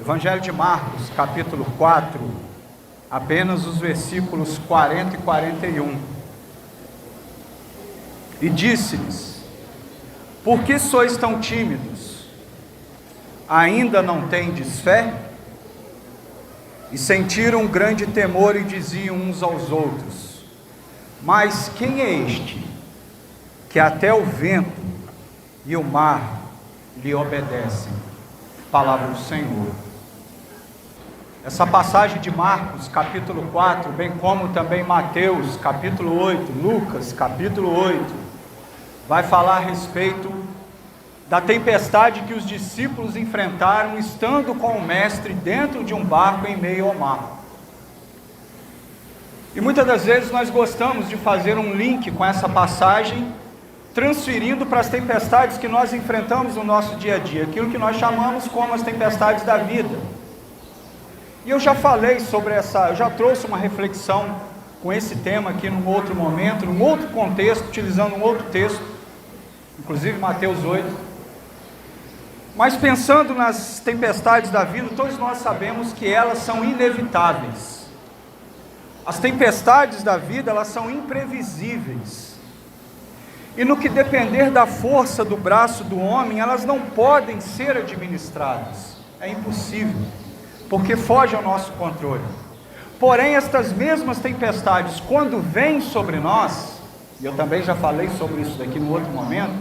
Evangelho de Marcos, capítulo 4, apenas os versículos 40 e 41. E disse-lhes: por que sois tão tímidos? Ainda não tendes fé? E sentiram um grande temor e diziam uns aos outros: mas quem é este, que até o vento e o mar lhe obedecem? Palavra do Senhor. Essa passagem de Marcos, capítulo 4, bem como também Mateus, capítulo 8, Lucas, capítulo 8, vai falar a respeito da tempestade que os discípulos enfrentaram estando com o Mestre dentro de um barco em meio ao mar. E muitas das vezes nós gostamos de fazer um link com essa passagem, transferindo para as tempestades que nós enfrentamos no nosso dia a dia, aquilo que nós chamamos como as tempestades da vida. E eu já falei sobre eu já trouxe uma reflexão com esse tema aqui num outro momento, num outro contexto, utilizando um outro texto, inclusive Mateus 8. Mas pensando nas tempestades da vida, todos nós sabemos que elas são inevitáveis. As tempestades da vida, elas são imprevisíveis. E no que depender da força do braço do homem, elas não podem ser administradas. É impossível, porque foge ao nosso controle. Porém, estas mesmas tempestades, quando vêm sobre nós, e eu também já falei sobre isso daqui no outro momento,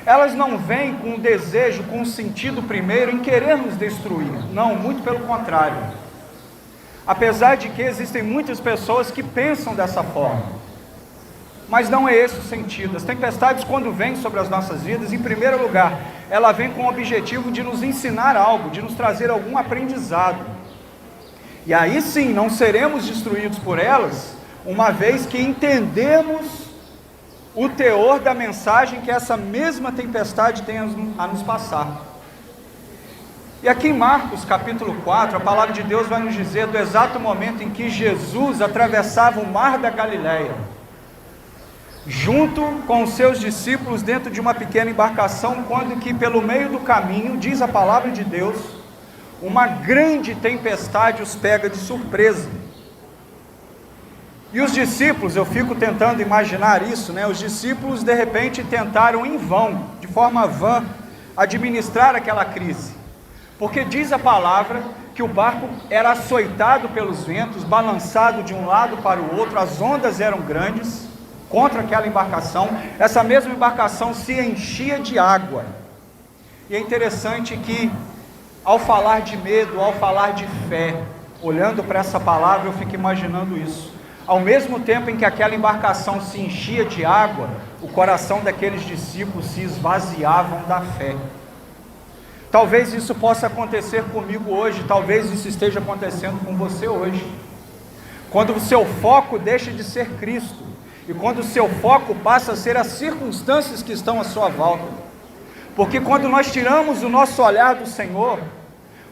elas não vêm com o desejo, com o sentido primeiro em querer nos destruir. Não, muito pelo contrário. Apesar de que existem muitas pessoas que pensam dessa forma, mas não é esse o sentido. As tempestades, quando vêm sobre as nossas vidas, em primeiro lugar, ela vem com o objetivo de nos ensinar algo, de nos trazer algum aprendizado. E aí sim, não seremos destruídos por elas, uma vez que entendemos o teor da mensagem que essa mesma tempestade tem a nos passar. E aqui em Marcos capítulo 4, a palavra de Deus vai nos dizer do exato momento em que Jesus atravessava o mar da Galileia, junto com os seus discípulos dentro de uma pequena embarcação, quando que pelo meio do caminho, diz a palavra de Deus, uma grande tempestade os pega de surpresa. E os discípulos, eu fico tentando imaginar isso, os discípulos de repente tentaram em vão, de forma vã, administrar aquela crise, porque diz a palavra que o barco era açoitado pelos ventos, balançado de um lado para o outro, as ondas eram grandes contra aquela embarcação, essa mesma embarcação se enchia de água. E é interessante que, ao falar de medo, ao falar de fé, olhando para essa palavra, eu fico imaginando isso. Ao mesmo tempo em que aquela embarcação se enchia de água, o coração daqueles discípulos se esvaziavam da fé. Talvez isso possa acontecer comigo hoje, talvez isso esteja acontecendo com você hoje. Quando o seu foco deixa de ser Cristo, e quando o seu foco passa a ser as circunstâncias que estão à sua volta. Porque quando nós tiramos o nosso olhar do Senhor,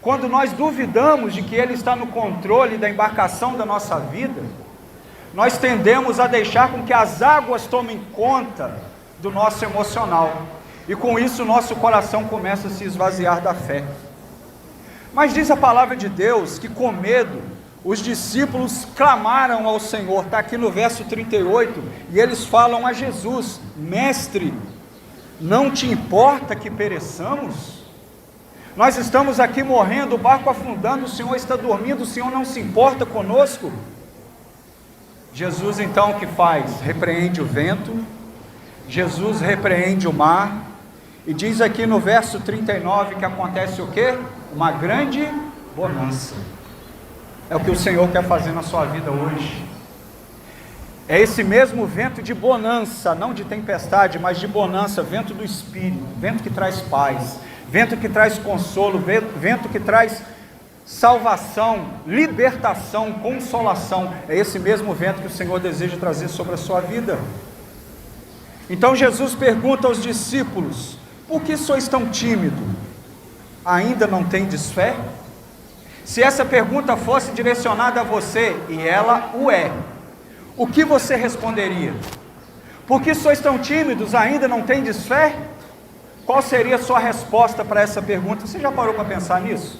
quando nós duvidamos de que Ele está no controle da embarcação da nossa vida, nós tendemos a deixar com que as águas tomem conta do nosso emocional. E com isso o nosso coração começa a se esvaziar da fé. Mas diz a palavra de Deus que com medo, os discípulos clamaram ao Senhor, está aqui no verso 38, e eles falam a Jesus: Mestre, não te importa que pereçamos? Nós estamos aqui morrendo, o barco afundando, o Senhor está dormindo, o Senhor não se importa conosco? Jesus então o que faz? Repreende o vento, Jesus repreende o mar, e diz aqui no verso 39 que acontece o quê? Uma grande bonança. É o que o Senhor quer fazer na sua vida hoje. É esse mesmo vento de bonança, não de tempestade, mas de bonança, vento do Espírito, vento que traz paz, vento que traz consolo, vento que traz salvação, libertação, consolação. É esse mesmo vento que o Senhor deseja trazer sobre a sua vida. Então Jesus pergunta aos discípulos: por que sois tão tímidos? Ainda não tendes fé? Se essa pergunta fosse direcionada a você, e ela o é, o que você responderia? Por que sois tão tímidos, ainda não tendes fé? Qual seria a sua resposta para essa pergunta? Você já parou para pensar nisso?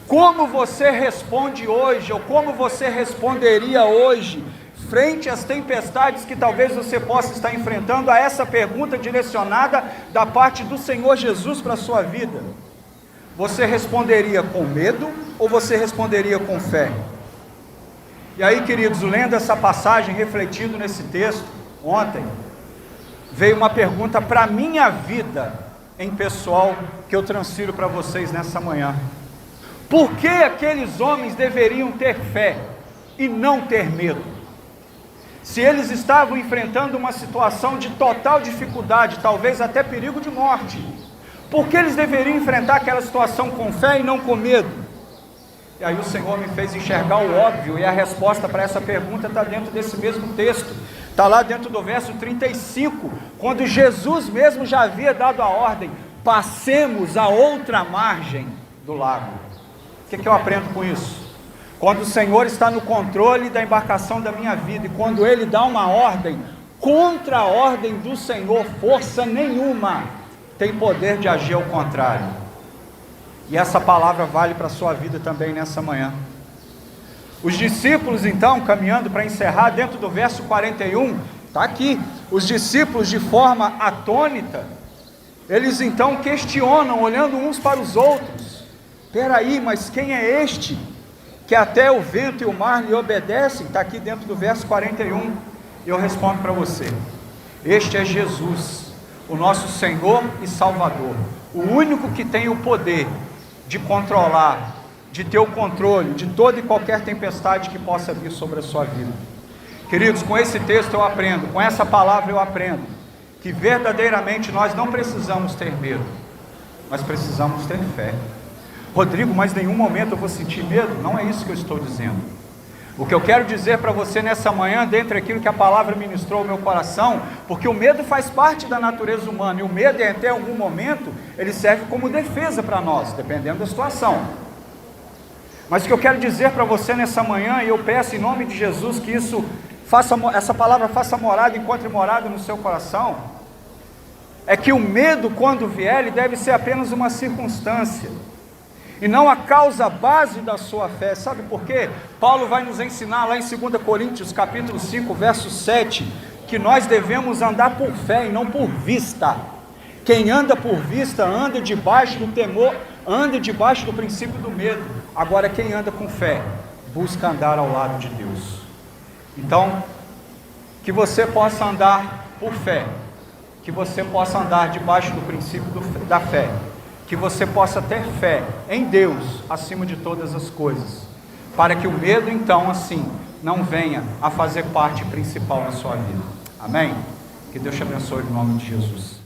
Como você responde hoje, ou como você responderia hoje, frente às tempestades que talvez você possa estar enfrentando, a essa pergunta direcionada da parte do Senhor Jesus para a sua vida? Você responderia com medo ou você responderia com fé? E aí, queridos, lendo essa passagem, refletindo nesse texto, ontem, veio uma pergunta para a minha vida em pessoal, que eu transfiro para vocês nessa manhã. Por que aqueles homens deveriam ter fé e não ter medo? Se eles estavam enfrentando uma situação de total dificuldade, talvez até perigo de morte, por que eles deveriam enfrentar aquela situação com fé e não com medo? E aí o Senhor me fez enxergar o óbvio, e a resposta para essa pergunta está dentro desse mesmo texto, está lá dentro do verso 35, quando Jesus mesmo já havia dado a ordem: passemos a outra margem do lago. O que eu aprendo com isso? Quando o Senhor está no controle da embarcação da minha vida, e quando Ele dá uma ordem, contra a ordem do Senhor, força nenhuma tem poder de agir ao contrário. E essa palavra vale para a sua vida também nessa manhã. Os discípulos então, caminhando para encerrar, dentro do verso 41, está aqui, os discípulos de forma atônita, eles então questionam, olhando uns para os outros: peraí, mas quem é este, que até o vento e o mar lhe obedecem? Está aqui dentro do verso 41, e eu respondo para você: este é Jesus, o nosso Senhor e Salvador, o único que tem o poder de controlar, de ter o controle de toda e qualquer tempestade que possa vir sobre a sua vida. Queridos, com esse texto eu aprendo, com essa palavra eu aprendo, que verdadeiramente nós não precisamos ter medo, mas precisamos ter fé. Rodrigo, mas em nenhum momento eu vou sentir medo? Não é isso que eu estou dizendo. O que eu quero dizer para você nessa manhã, dentro daquilo que a palavra ministrou ao meu coração, porque o medo faz parte da natureza humana, e o medo, até algum momento, ele serve como defesa para nós, dependendo da situação. Mas o que eu quero dizer para você nessa manhã, e eu peço em nome de Jesus que essa palavra faça morada, encontre morada no seu coração, é que o medo, quando vier, ele deve ser apenas uma circunstância, e não a causa base da sua fé. Sabe por quê? Paulo vai nos ensinar lá em 2 Coríntios capítulo 5, verso 7, que nós devemos andar por fé e não por vista. Quem anda por vista anda debaixo do temor, anda debaixo do princípio do medo. Agora quem anda com fé busca andar ao lado de Deus. Então, que você possa andar por fé, que você possa andar debaixo do princípio da fé, que você possa ter fé em Deus acima de todas as coisas, para que o medo então assim não venha a fazer parte principal na sua vida. Amém? Que Deus te abençoe em nome de Jesus.